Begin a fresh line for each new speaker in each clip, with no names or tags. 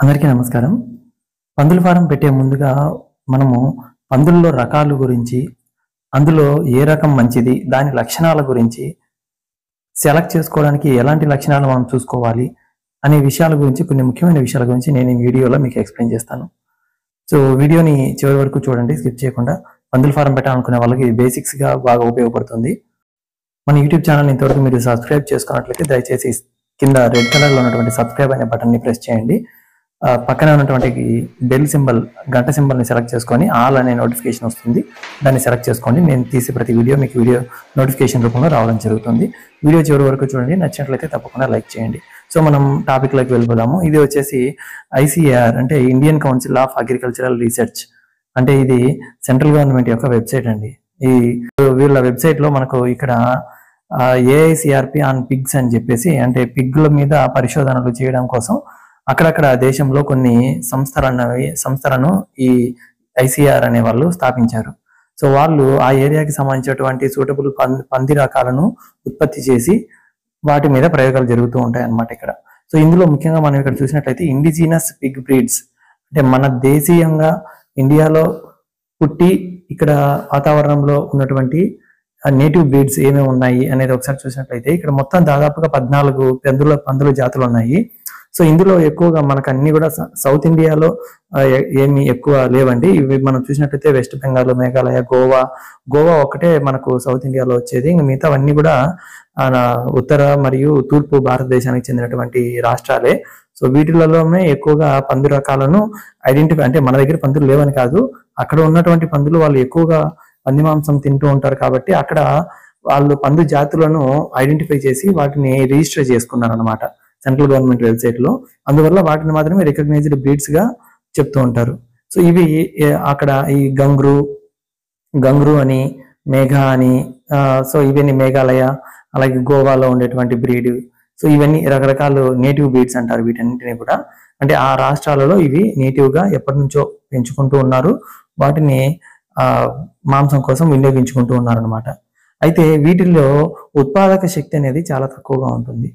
అందరికీ నమస్కారం. పందుల ఫారం పెట్టే ముందుగా మనము పందుల్లో రకాల గురించి, అందులో ఏ రకం మంచిది, దాని లక్షణాల గురించి, సెలెక్ట్ చేసుకోవడానికి ఎలాంటి లక్షణాలు మనం చూసుకోవాలి అనే విషయాల గురించి, కొన్ని ముఖ్యమైన విషయాల గురించి నేను ఈ వీడియోలో మీకు ఎక్స్ప్లెయిన్ చేస్తాను. సో వీడియోని చివరి వరకు చూడండి, స్కిప్ చేయకుండా. పందుల ఫారం పెట్టాలనుకునే వాళ్ళకి బేసిక్స్గా బాగా ఉపయోగపడుతుంది. మన యూట్యూబ్ ఛానల్ని ఇంతవరకు మీరు సబ్స్క్రైబ్ చేసుకున్నట్లయితే దయచేసి కింద రెడ్ కలర్లో ఉన్నటువంటి సబ్స్క్రైబ్ అనే బటన్ని ప్రెస్ చేయండి. పక్కన ఉన్నటువంటి బెల్ సింబల్, గంట సింబల్ని సెలెక్ట్ చేసుకొని ఆల్ అనే నోటిఫికేషన్ వస్తుంది, దాన్ని సెలెక్ట్ చేసుకోండి. నేను తీసే ప్రతి వీడియో మీకు వీడియో నోటిఫికేషన్ రూపంలో రావడం జరుగుతుంది. వీడియో చివరి వరకు చూడండి, నచ్చినట్లయితే తప్పకుండా లైక్ చేయండి. సో మనం టాపిక్లోకి వెళ్ళిపోదాము. ఇది వచ్చేసి ICAR అంటే Indian council of agricultural research, అంటే ఇది సెంట్రల్ గవర్నమెంట్ యొక్క వెబ్సైట్ అండి. ఈ వీళ్ళ వెబ్సైట్లో మనకు ఇక్కడ AICRP ఆన్ పిగ్స్ అని చెప్పేసి, అంటే పిగ్ల మీద పరిశోధనలు చేయడం కోసం అక్కడక్కడ దేశంలో కొన్ని సంస్థలను ఈ ICAR అనే వాళ్ళు స్థాపించారు. సో వాళ్ళు ఆ ఏరియాకి సంబంధించినటువంటి సూటబుల్ పంది రకాలను ఉత్పత్తి చేసి వాటి మీద ప్రయోగాలు జరుగుతూ ఉంటాయి అన్నమాట ఇక్కడ. సో ఇందులో ముఖ్యంగా మనం ఇక్కడ చూసినట్లయితే ఇండిజినస్ పిగ్ బ్రీడ్స్, అంటే మన దేశీయంగా ఇండియాలో పుట్టి ఇక్కడ వాతావరణంలో ఉన్నటువంటి నేటివ్ బ్రీడ్స్ ఏమేమి ఉన్నాయి అనేది ఒకసారి చూసినట్లయితే ఇక్కడ మొత్తం దాదాపుగా 14 పందుల జాతులు ఉన్నాయి. సో ఇందులో ఎక్కువగా మనకు అన్ని కూడా సౌత్ ఇండియాలో ఏమి ఎక్కువ లేవండి. ఇవి మనం చూసినట్లయితే వెస్ట్ బెంగాల్, మేఘాలయ, గోవా ఒకటే మనకు సౌత్ ఇండియాలో వచ్చేది. ఇంకా మిగతావన్నీ కూడా ఉత్తర మరియు తూర్పు భారతదేశానికి చెందినటువంటి రాష్ట్రాలే. సో వీటిలలోనే ఎక్కువగా పందు రకాలను ఐడెంటిఫై, అంటే మన దగ్గర పందులు లేవని కాదు, అక్కడ ఉన్నటువంటి పందులు వాళ్ళు ఎక్కువగా పంది మాంసం తింటూ ఉంటారు కాబట్టి అక్కడ వాళ్ళు పందు జాతులను ఐడెంటిఫై చేసి వాటిని రిజిస్టర్ చేసుకున్నారు అనమాట సెంట్రల్ గవర్నమెంట్ వెబ్సైట్ లో. అందువల్ల వాటిని మాత్రమే రికగ్నైజ్డ్ బ్రీడ్స్ గా చెప్తూ ఉంటారు. సో ఇవి అక్కడ ఈ గంగ్రూ అని, మేఘ అని, సో ఇవన్నీ మేఘాలయ, అలాగే గోవాలో ఉండేటువంటి బ్రీడ్. సో ఇవన్నీ రకరకాల నేటివ్ బ్రీడ్స్ అంటారు వీటన్నింటినీ కూడా. అంటే ఆ రాష్ట్రాలలో ఇవి నేటివ్ గా ఎప్పటి నుంచో పెంచుకుంటూ ఉన్నారు, వాటిని మాంసం కోసం వినియోగించుకుంటూ ఉన్నారు అనమాట. అయితే వీటిల్లో ఉత్పాదక శక్తి అనేది చాలా తక్కువగా ఉంటుంది.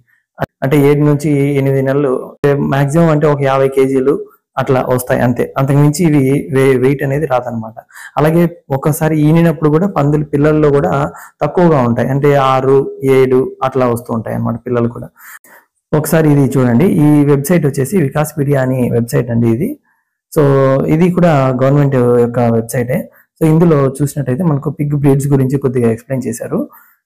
అంటే 7 నుంచి 8 నెలలు మాక్సిమం, అంటే ఒక 50 కేజీలు అట్లా వస్తాయి అంతే, అంతకుమించి ఇవి వెయిట్ అనేది రాదనమాట. అలాగే ఒక్కసారి ఈనినప్పుడు కూడా పందుల పిల్లల్లో కూడా తక్కువగా ఉంటాయి, అంటే 6, 7 అట్లా వస్తూ ఉంటాయి అన్నమాట పిల్లలు కూడా. ఒకసారి ఇది చూడండి, ఈ వెబ్సైట్ వచ్చేసి వికాస్పీడియా అని వెబ్సైట్ అండి ఇది. సో ఇది కూడా గవర్నమెంట్ యొక్క వెబ్సైటే. సో ఇందులో చూసినట్టయితే మనకు పిగ్ బ్రీడ్స్ గురించి కొద్దిగా ఎక్స్ప్లెయిన్ చేశారు.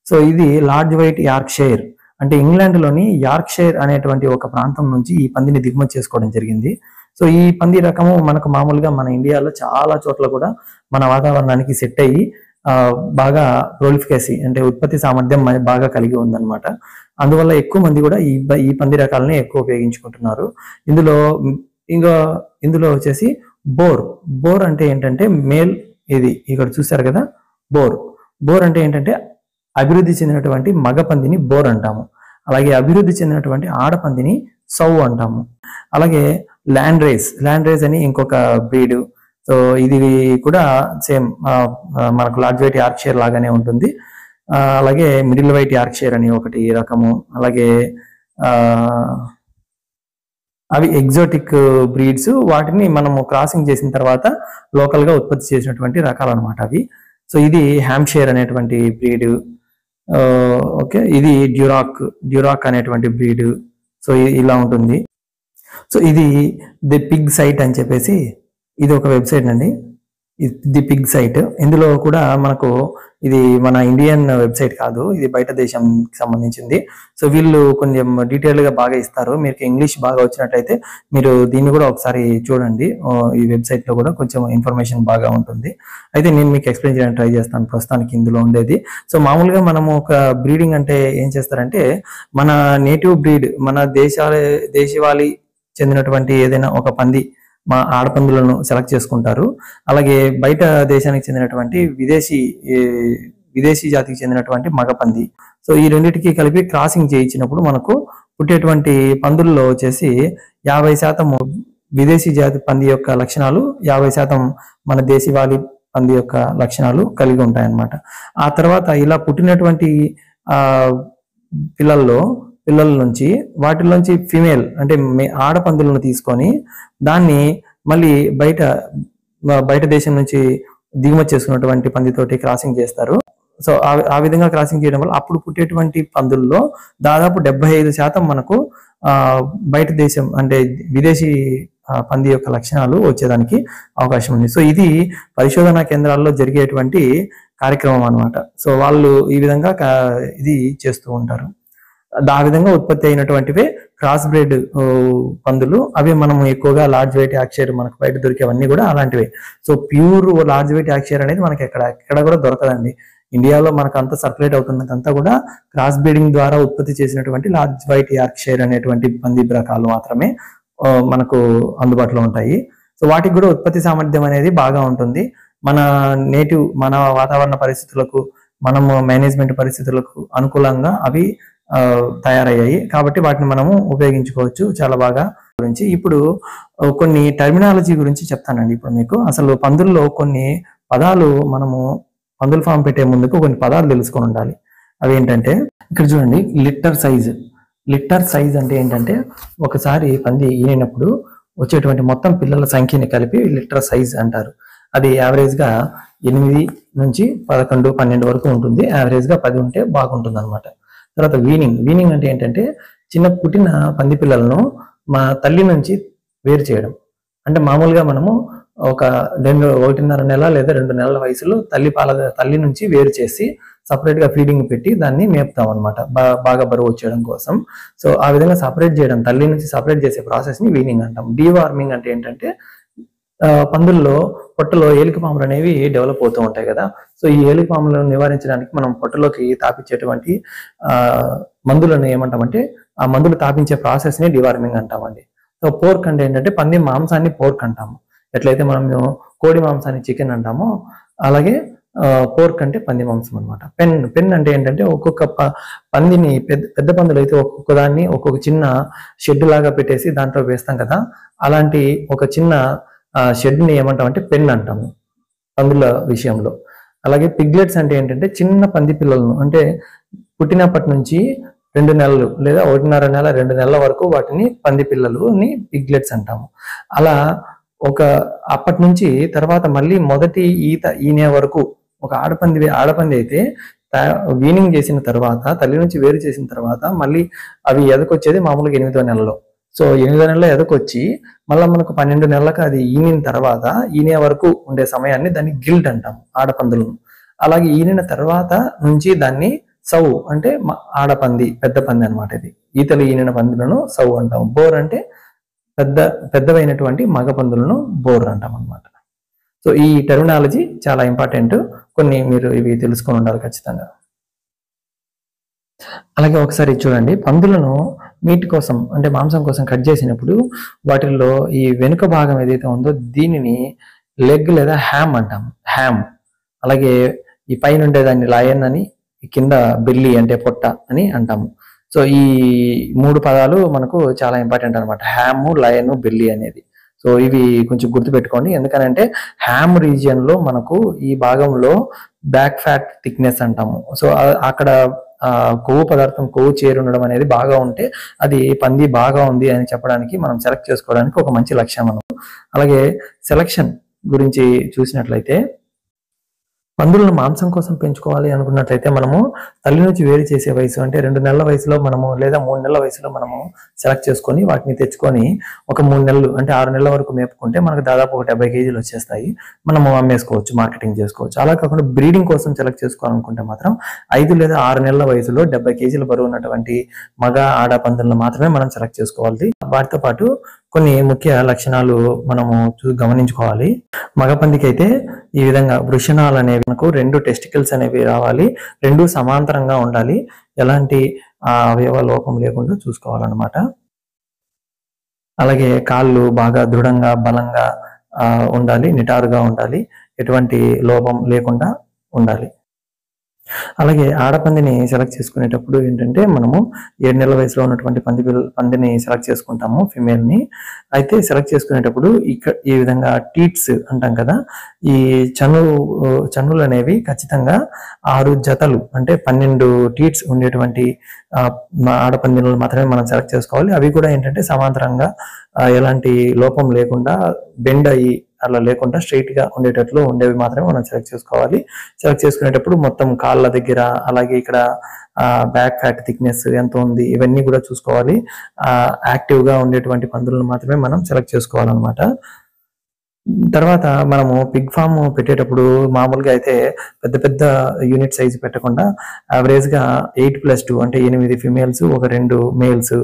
సో ఇది లార్జ్ వైట్ యార్క్షైర్, అంటే ఇంగ్లాండ్లోని యార్క్షైర్ అనేటువంటి ఒక ప్రాంతం నుంచి ఈ పందిని దిగుమతి చేసుకోవడం జరిగింది. సో ఈ పంది రకము మనకు మామూలుగా మన ఇండియాలో చాలా చోట్ల కూడా మన వాతావరణానికి సెట్ అయ్యి బాగా ప్రొలిఫికసీ, అంటే ఉత్పత్తి సామర్థ్యం బాగా కలిగి ఉందన్నమాట. అందువల్ల ఎక్కువ మంది కూడా ఈ పంది రకాలని ఎక్కువ ఉపయోగించుకుంటున్నారు. ఇందులో వచ్చేసి బోర్ అంటే ఏంటంటే మేల్, ఇది ఇక్కడ చూసారు కదా, బోర్ అంటే ఏంటంటే అభివృద్ధి చెందినటువంటి మగ పందిని బోర్ అంటాము. అలాగే అభివృద్ధి చెందినటువంటి ఆడపందిని సౌ అంటాము. అలాగే ల్యాండ్ రేస్ అని ఇంకొక బ్రీడ్. సో ఇది కూడా సేమ్ మనకు లార్జ్ వైట్ యార్క్షైర్ లాగానే ఉంటుంది. అలాగే మిడిల్ వైట్ యార్క్షైర్ అని ఒకటి రకము. అలాగే అవి ఎగ్జోటిక్ బ్రీడ్స్, వాటిని మనము క్రాసింగ్ చేసిన తర్వాత లోకల్ గా ఉత్పత్తి చేసినటువంటి రకాలు అనమాట అవి. సో ఇది హ్యాంప్షైర్ అనేటువంటి బ్రీడ్. ఓకే, ఇది డ్యూరాక్ అనేటువంటి బ్రీడ్. సో ఇలా ఉంటుంది. సో ఇది ది పిగ్ సైట్ అని చెప్పేసి ఇది ఒక వెబ్సైట్ అండి, ది పిగ్ సైట్. ఇందులో కూడా మనకు ఇది మన ఇండియన్ వెబ్సైట్ కాదు, ఇది బయట దేశంకి సంబంధించింది. సో వీళ్ళు కొంచెం డీటెయిల్ గా బాగా ఇస్తారు. మీకు ఇంగ్లీష్ బాగా వచ్చినట్లయితే మీరు దీన్ని కూడా ఒకసారి చూడండి, ఈ వెబ్సైట్ లో కూడా కొంచెం ఇన్ఫర్మేషన్ బాగా ఉంటుంది. అయితే నేను మీకు ఎక్స్ప్లెయిన్ చేయడానికి ట్రై చేస్తాను ప్రస్తుతానికి ఇందులో ఉండేది. సో మామూలుగా మనము ఒక బ్రీడింగ్ అంటే ఏం చేస్తారంటే, మన నేటివ్ బ్రీడ్, మన దేశవాళీ చెందినటువంటి ఏదైనా ఒక పంది, మా ఆడపందులను సెలెక్ట్ చేసుకుంటారు. అలాగే బయట దేశానికి చెందినటువంటి విదేశీ జాతికి చెందినటువంటి మగపంది. సో ఈ రెండింటికి కలిపి క్రాసింగ్ చేయించినప్పుడు మనకు పుట్టేటువంటి పందుల్లో వచ్చేసి 50% విదేశీ జాతి పంది యొక్క లక్షణాలు, 50% మన దేశవాళీ పంది యొక్క లక్షణాలు కలిగి ఉంటాయన్నమాట. ఆ తర్వాత ఇలా పుట్టినటువంటి పిల్లల్లో పిల్లల నుంచి వాటిలోంచి ఫిమేల్ అంటే ఆడపందులను తీసుకొని దాన్ని మళ్ళీ బయట దేశం నుంచి దిగుమతి చేసుకున్నటువంటి పందితోటి క్రాసింగ్ చేస్తారు. సో ఆ విధంగా క్రాసింగ్ చేయడం వల్ల అప్పుడు పుట్టేటువంటి పందుల్లో దాదాపు 75% మనకు బయట దేశం అంటే విదేశీ పంది యొక్క లక్షణాలు వచ్చేదానికి అవకాశం ఉంది. సో ఇది పరిశోధనా కేంద్రాల్లో జరిగేటువంటి కార్యక్రమం అన్నమాట. సో వాళ్ళు ఈ విధంగా ఇది చేస్తూ ఉంటారు. ఆ విధంగా ఉత్పత్తి అయినటువంటివే క్రాస్ బ్రీడ్ పందులు. అవి మనం ఎక్కువగా లార్జ్ వెయిట్ యాక్షైర్ మనకు బయట దొరికేవన్నీ కూడా అలాంటివే. So pure large white Yorkshire అనేది మనకి ఎక్కడ కూడా దొరకదండి. ఇండియాలో మనకు అంతా సర్క్యులేట్ అవుతున్నదంతా కూడా క్రాస్ బ్రీడింగ్ ద్వారా ఉత్పత్తి చేసినటువంటి లార్జ్ వైట్ యార్క్షైర్ అనేటువంటి పంది రకాలు మాత్రమే మనకు అందుబాటులో ఉంటాయి. సో వాటికి కూడా ఉత్పత్తి సామర్థ్యం అనేది బాగా ఉంటుంది. మన వాతావరణ పరిస్థితులకు, మనము మేనేజ్మెంట్ పరిస్థితులకు అనుకూలంగా అవి తయారయ్యాయి. కాబట్టి వాటిని మనము ఉపయోగించుకోవచ్చు చాలా బాగా. గురించి ఇప్పుడు కొన్ని టర్మినాలజీ గురించి చెప్తానండి. ఇప్పుడు మీకు అసలు పందుల్లో కొన్ని పదాలు మనము పందుల ఫామ్ పెట్టే ముందుకు కొన్ని పదాలు తెలుసుకొని ఉండాలి. అవి ఏంటంటే ఇక్కడ చూడండి, లిట్టర్ సైజ్. లిట్టర్ సైజ్ అంటే ఏంటంటే ఒకసారి పంది ఈనినప్పుడు వచ్చేటువంటి మొత్తం పిల్లల సంఖ్యని కలిపి లిట్టర్ సైజ్ అంటారు. అది యావరేజ్ గా 8 నుంచి 11, 12 వరకు ఉంటుంది. యావరేజ్ గా 10 ఉంటే బాగుంటుంది అనమాట. తర్వాత వీనింగ్ అంటే ఏంటంటే చిన్న పుట్టిన పంది పిల్లలను మా తల్లి నుంచి వేరు చేయడం. అంటే మామూలుగా మనము ఒక 1.5 నెల లేదా 2 నెలల వయసులో తల్లి నుంచి వేరు చేసి సపరేట్ గా ఫీడింగ్ పెట్టి దాన్ని మేపుతాం అనమాట, బాగా బరువు వచ్చేయడం కోసం. సో ఆ విధంగా సపరేట్ చేయడం, తల్లి నుంచి సపరేట్ చేసే ప్రాసెస్ ని వీనింగ్ అంటాం. డీవార్మింగ్ అంటే ఏంటంటే పందుల్లో పొట్టలో ఏలికపాములు అనేవి డెవలప్ అవుతూ ఉంటాయి కదా. సో ఈ ఏలికపాములను నివారించడానికి మనం పొట్టలోకి తాపించేటువంటి మందులను ఏమంటామంటే ఆ మందులు తాపించే ప్రాసెస్ ని డివార్మింగ్ అంటామండి. సో పోర్క్ అంటే ఏంటంటే పంది మాంసాన్ని పోర్క్ అంటాము. ఎట్లయితే మనం కోడి మాంసాన్ని చికెన్ అంటామో అలాగే పోర్క్ అంటే పంది మాంసం అనమాట. పెన్ అంటే ఏంటంటే ఒక్కొక్క పందిని పెద్ద పందులు అయితే ఒక్కొక్క దాన్ని ఒక్కొక్క చిన్న షెడ్ లాగా పెట్టేసి దాంట్లో వేస్తాం కదా, అలాంటి ఒక చిన్న షెడ్ ని ఏమంటామంటే పెన్ అంటాము పందుల విషయంలో. అలాగే పిగ్లెట్స్ అంటే ఏంటంటే చిన్న పంది పిల్లలను, అంటే పుట్టినప్పటి నుంచి 2 నెలలు లేదా 1.5 నెల 2 నెలల వరకు వాటిని పంది పిల్లలుని పిగ్లెట్స్ అంటాము. అలా అప్పటి నుంచి తర్వాత మళ్ళీ మొదటి ఈనే వరకు ఒక ఆడపంది అయితే వీనింగ్ చేసిన తర్వాత, తల్లి నుంచి వేరు చేసిన తర్వాత మళ్ళీ అవి ఎదకొచ్చేది మామూలుగా 8వ నెలలో. సో 8వ నెలలో ఎదకొచ్చి మళ్ళీ మనకు 12 నెలలకు అది ఈనిన తర్వాత ఈనే వరకు ఉండే సమయాన్ని దాన్ని గిల్ట్ అంటాము ఆడపందులను. అలాగే ఈనిన తర్వాత నుంచి దాన్ని సౌ అంటే ఆడపంది, పెద్ద పంది అనమాట. ఇది ఈతలు ఈనిన పందులను సౌ అంటాము. బోర్ అంటే పెద్దవైనటువంటి మగ పందులను బోర్ అంటాం అనమాట. సో ఈ టెర్మినాలజీ చాలా ఇంపార్టెంట్. కొన్ని మీరు ఇవి తెలుసుకొని ఉండాలి ఖచ్చితంగా. అలాగే ఒకసారి చూడండి, పందులను మీట్ కోసం అంటే మాంసం కోసం కట్ చేసినప్పుడు వాటిల్లో ఈ వెనుక భాగం ఏదైతే ఉందో దీనిని లెగ్ లేదా హ్యామ్ అంటాం. హ్యామ్. అలాగే ఈ పైన ఉండేదాన్ని లయన్ అని, కింద బెల్లి అంటే పొట్ట అని అంటాము. సో ఈ 3 పదాలు మనకు చాలా ఇంపార్టెంట్ అనమాట, హ్యామ్, లయన్, బెల్లి అనేది. సో ఇవి కొంచెం గుర్తుపెట్టుకోండి. ఎందుకనంటే హ్యామ్ రీజియన్ లో మనకు ఈ భాగంలో బ్యాక్ ఫ్యాట్ థిక్నెస్ అంటాము. సో అక్కడ కొవ్వు చేరుండడం అనేది బాగా ఉంటే అది పంది బాగా ఉంది అని చెప్పడానికి, మనం సెలెక్ట్ చేసుకోవడానికి ఒక మంచి లక్ష్యం. అలాగే సెలక్షన్ గురించి చూసినట్లయితే పందులను మాంసం కోసం పెంచుకోవాలి అనుకున్నట్లయితే మనము తల్లి నుంచి వేరు చేసే వయసు అంటే 2 నెలల వయసులో మనము లేదా 3 నెలల వయసులో మనము సెలెక్ట్ చేసుకొని వాటిని తెచ్చుకొని ఒక 3 నెలలు అంటే 6 నెలల వరకు మేపుకుంటే మనకు దాదాపు ఒక 70 కేజీలు వచ్చేస్తాయి. మనము అమ్మేసుకోవచ్చు, మార్కెటింగ్ చేసుకోవచ్చు. అలా కాకుండా బ్రీడింగ్ కోసం సెలెక్ట్ చేసుకోవాలనుకుంటే మాత్రం 5 లేదా 6 నెలల వయసులో 70 కేజీల బరువు ఉన్నటువంటి మగ ఆడ పందులను మాత్రమే మనం సెలెక్ట్ చేసుకోవాలి. వాటితో పాటు కొన్ని ముఖ్య లక్షణాలు మనము గమనించుకోవాలి. మగ పందికి అయితే ఈ విధంగా వృషణాలు అనేవి, మనకు 2 టెస్టికల్స్ అనేవి రావాలి, 2 సమాంతరంగా ఉండాలి, ఎలాంటి అవయవ లోపం లేకుండా చూసుకోవాలన్నమాట. అలాగే కాళ్ళు బాగా దృఢంగా బలంగా ఉండాలి, నిటారుగా ఉండాలి, ఎటువంటి లోపం లేకుండా ఉండాలి. అలాగే ఆడపందిని సెలెక్ట్ చేసుకునేటప్పుడు ఏంటంటే మనము 7 నెలల వయసులో ఉన్నటువంటి పందిని సెలెక్ట్ చేసుకుంటాము ఫిమేల్ని. అయితే సెలెక్ట్ చేసుకునేటప్పుడు ఈ విధంగా టీట్స్ అంటాం కదా, ఈ చన్నులు అనేవి ఖచ్చితంగా 6 జతలు అంటే 12 టీట్స్ ఉండేటువంటి ఆడపందిని మాత్రమే మనం సెలెక్ట్ చేసుకోవాలి. అవి కూడా ఏంటంటే సమాంతరంగా ఎలాంటి లోపం లేకుండా బెండ్ అయ్యి అలా లేకుండా స్ట్రైట్ గా ఉండేటట్లు ఉండేవి మాత్రమే మనం సెలెక్ట్ చేసుకోవాలి. సెలెక్ట్ చేసుకునేటప్పుడు మొత్తం కాళ్ళ దగ్గర, అలాగే ఇక్కడ బ్యాక్ ఫ్యాట్ థిక్నెస్ ఎంత ఉంది ఇవన్నీ కూడా చూసుకోవాలి. యాక్టివ్ గా ఉండేటువంటి పందులను మాత్రమే మనం సెలెక్ట్ చేసుకోవాలన్నమాట. తర్వాత మనము పిగ్ ఫామ్ పెట్టేటప్పుడు మామూలుగా అయితే పెద్ద పెద్ద యూనిట్ సైజు పెట్టకుండా యావరేజ్ గా 8+2 అంటే 8 ఫిమేల్స్, ఒక 2 మేల్స్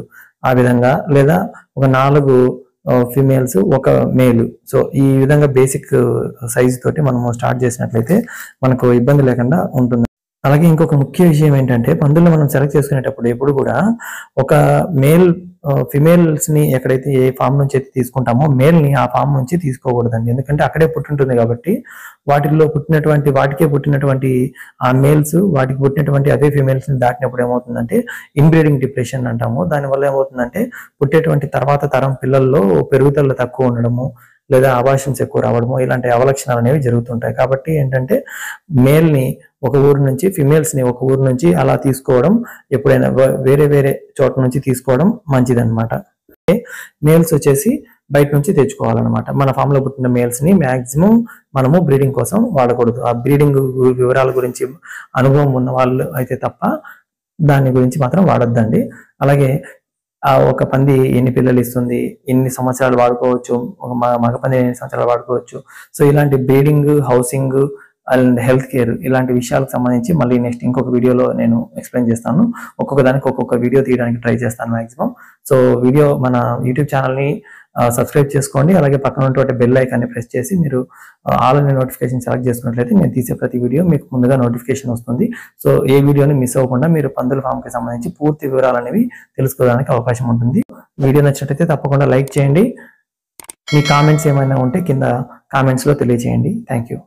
ఆ విధంగా, లేదా ఒక 4 ఫిమేల్స్, ఒక మేల్. సో ఈ విధంగా బేసిక్ సైజ్ తోటి మనము స్టార్ట్ చేసినట్లయితే మనకు ఇబ్బంది లేకుండా ఉంటుంది. అలాగే ఇంకొక ముఖ్య విషయం ఏంటంటే పందులను మనం సెలెక్ట్ చేసుకునేటప్పుడు ఎప్పుడు కూడా ఒక మేల్ ఫిమేల్స్ ని ఎక్కడైతే ఏ ఫామ్ నుంచి అయితే తీసుకుంటామో మేల్ ని ఆ ఫామ్ నుంచి తీసుకోకూడదండి. ఎందుకంటే అక్కడే పుట్టింటుంది కాబట్టి వాటికే పుట్టినటువంటి ఆ మేల్స్ వాటికి పుట్టినటువంటి అదే ఫిమేల్స్ ని దాటినప్పుడు ఏమవుతుందంటే ఇన్బ్రీడింగ్ డిప్రెషన్ అంటాము. దానివల్ల ఏమవుతుందంటే పుట్టేటువంటి తర్వాత తరం పిల్లల్లో పెరుగుదల తక్కువ ఉండడము, లేదా అబార్షన్స్ ఎక్కువ రావడము, ఇలాంటి అవలక్షణాలు అనేవి జరుగుతుంటాయి. కాబట్టి ఏంటంటే మేల్ ని ఒక ఊరు నుంచి, ఫిమేల్స్ ని ఒక ఊరు నుంచి అలా తీసుకోవడం, ఎప్పుడైనా వేరే వేరే చోట నుంచి తీసుకోవడం మంచిదన్నమాట. మేల్స్ వచ్చేసి బయట నుంచి తెచ్చుకోవాలన్నమాట. మన ఫామ్ లో పుట్టిన మేల్స్ ని మాక్సిమం మనము బ్రీడింగ్ కోసం వాడకూడదు. ఆ బ్రీడింగ్ వివరాల గురించి అనుభవం ఉన్న వాళ్ళు అయితే తప్ప దాని గురించి మాత్రం వాడొద్దండి. అలాగే ఒక పంది ఎన్ని పిల్లలు ఇస్తుంది, ఎన్ని సంవత్సరాలు వాడుకోవచ్చు, ఒక మగ పంది ఎన్ని సంవత్సరాలు వాడుకోవచ్చు. సో ఇలాంటి breeding, housing and health care ఇలాంటి విషయాలకు సంబంధించి మళ్ళీ నెక్స్ట్ ఇంకొక వీడియోలో నేను ఎక్స్ప్లెయిన్ చేస్తాను. ఒక్కొక్క దానికి ఒక్కొక్క వీడియో తీయడానికి ట్రై చేస్తాను మాక్సిమం. సో మన యూట్యూబ్ ఛానల్ని సబ్స్క్రైబ్ చేసుకోండి. అలాగే పక్కన ఉన్నటువంటి బెల్ ఐకాన్ని ప్రెస్ చేసి మీరు ఆల్ అనే నోటిఫికేషన్ సెలెక్ట్ చేసుకున్నట్లయితే నేను తీసే ప్రతి వీడియో మీకు ముందుగా నోటిఫికేషన్ వస్తుంది. సో ఏ వీడియోని మిస్ అవ్వకుండా మీరు పందుల ఫామ్కి సంబంధించి పూర్తి వివరాలు అనేవి తెలుసుకోవడానికి అవకాశం ఉంటుంది. వీడియో నచ్చినట్లయితే తప్పకుండా లైక్ చేయండి. మీ కామెంట్స్ ఏమైనా ఉంటే కింద కామెంట్స్లో తెలియజేయండి. Thank you.